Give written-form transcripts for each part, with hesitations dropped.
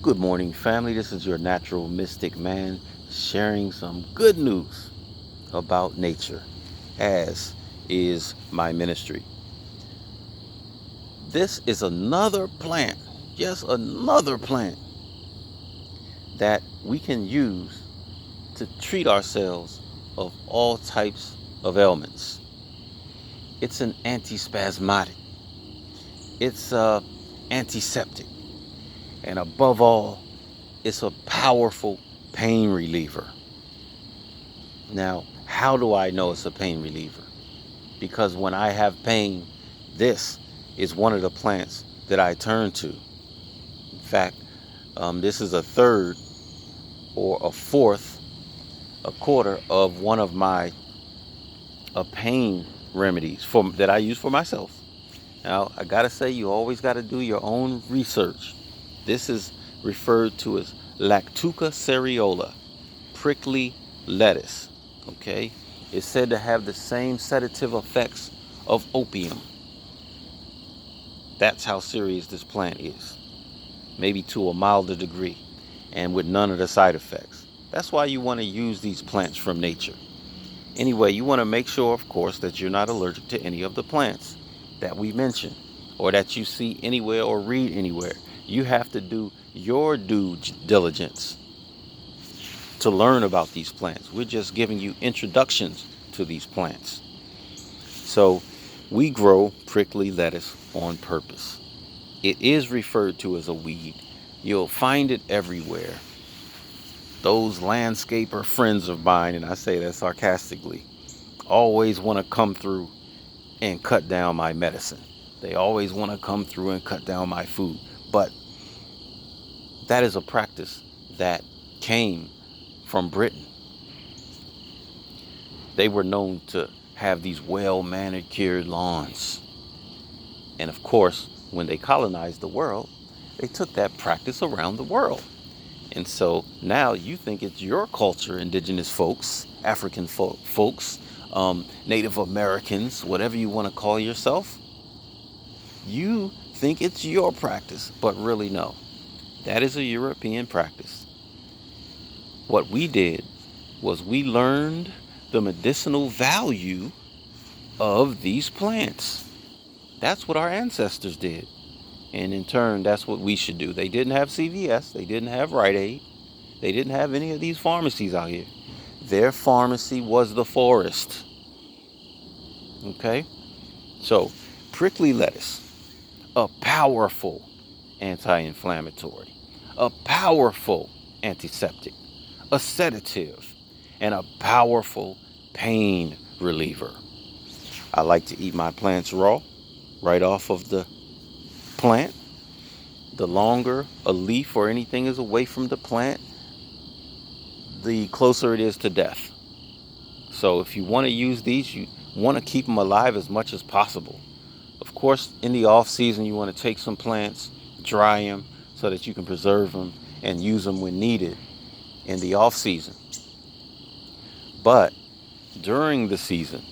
Good morning, family. This is your natural mystic man sharing some good news about nature, as is my ministry. This is another plant, yes, another plant that we can use to treat ourselves of all types of ailments. It's an antispasmodic, it's a antiseptic, and above all, it's a powerful pain reliever. Now, how do I know it's a pain reliever? Because when I have pain, this is one of the plants that I turn to. In fact, this is a third or a fourth, a quarter of one of my pain remedies that I use for myself. Now, I gotta say, you always gotta do your own research. This is referred to as Lactuca cereola, prickly lettuce. Okay, it's said to have the same sedative effects of opium. That's how serious this plant is, maybe to a milder degree, and with none of the side effects. That's why you want to use these plants from nature. Anyway, you want to make sure, of course, that you're not allergic to any of the plants that we mentioned or that you see anywhere or read anywhere. You have to do your due diligence to learn about these plants. We're just giving you introductions to these plants. So, we grow prickly lettuce on purpose. It is referred to as a weed. You'll find it everywhere. Those landscaper friends of mine, and I say that sarcastically, always want to come through and cut down my medicine. They always want to come through and cut down my food. But that is a practice that came from Britain. They were known to have these well manicured lawns. And of course, when they colonized the world, they took that practice around the world. And so now you think it's your culture, indigenous folks, African folks, Native Americans, whatever you want to call yourself. You think it's your practice, but really no. That is a European practice. What we did was we learned the medicinal value of these plants. That's what our ancestors did. And in turn, that's what we should do. They didn't have CVS. They didn't have Rite Aid. They didn't have any of these pharmacies out here. Their pharmacy was the forest. Okay? So, prickly lettuce, a powerful anti-inflammatory, a powerful antiseptic, a sedative, and a powerful pain reliever. I like to eat my plants raw, right off of the plant. The longer a leaf or anything is away from the plant, the closer it is to death. So if you want to use these, you want to keep them alive as much as possible. Of course, in the off season, you want to take some plants, dry them so that you can preserve them and use them when needed in the off season. But during the season,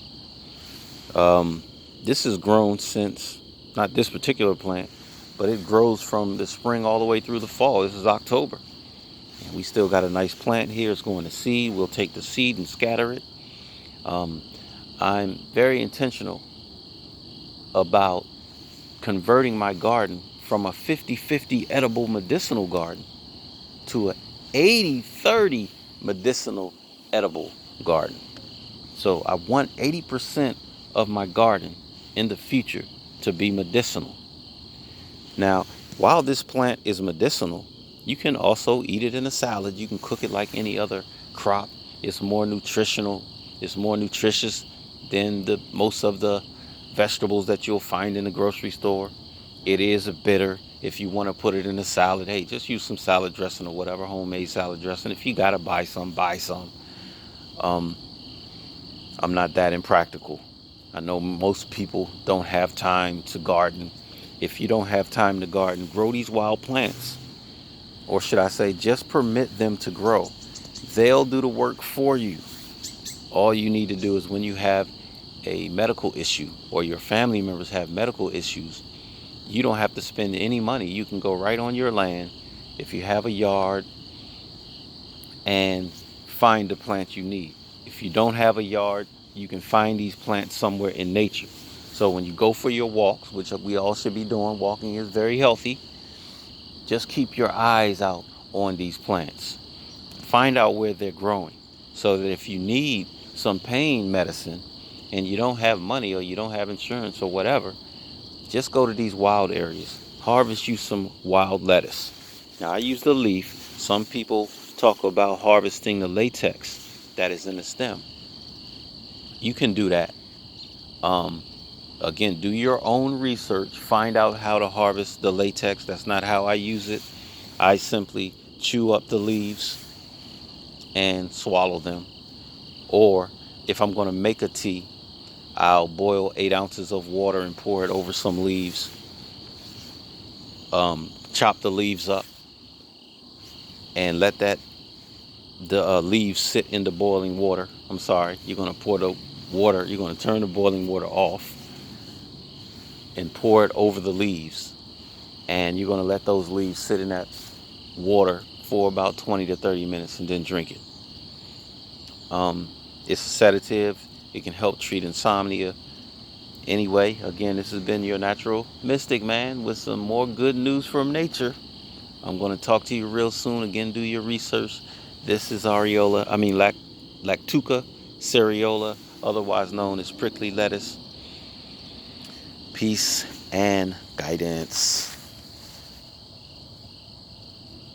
this is grown since, not this particular plant, but it grows from the spring all the way through the fall. This is October. And we still got a nice plant here. It's going to seed. We'll take the seed and scatter it. I'm very intentional about converting my garden from a 50-50 edible medicinal garden to an 80-30 medicinal edible garden. So I want 80% of my garden in the future to be medicinal. Now, while this plant is medicinal, you can also eat it in a salad. You can cook it like any other crop. It's more nutritional. It's more nutritious than most of the vegetables that you'll find in the grocery store. It is a bitter. If you want to put it in a salad, hey, just use some salad dressing or whatever, homemade salad dressing. If you got to buy some, buy some. I'm not that impractical. I know most people don't have time to garden. If you don't have time to garden, grow these wild plants. Or should I say, just permit them to grow. They'll do the work for you. All you need to do is when you have a medical issue or your family members have medical issues, you don't have to spend any money. You can go right on your land if you have a yard, and find the plant you need. If you don't have a yard, you can find these plants somewhere in nature. So when you go for your walks, which we all should be doing, walking is very healthy, just keep your eyes out on these plants. Find out where they're growing so that if you need some pain medicine and you don't have money or you don't have insurance or whatever, just go to these wild areas. Harvest you some wild lettuce. Now, I use the leaf. Some people talk about harvesting the latex that is in the stem. You can do that. Um, Again, do your own research. Find out how to harvest the latex. That's not how I use it. I simply chew up the leaves and swallow them. Or if I'm going to make a tea, I'll boil 8 ounces of water and pour it over some leaves. Chop the leaves up and let the leaves sit in the boiling water. I'm sorry, you're going to pour the water, you're going to turn the boiling water off and pour it over the leaves. And you're going to let those leaves sit in that water for about 20 to 30 minutes and then drink it. It's a sedative. It can help treat insomnia. Anyway, again, this has been your natural mystic man with some more good news from nature. I'm going to talk to you real soon. Again, do your research. This is Lactuca cereola, otherwise known as prickly lettuce. Peace and guidance.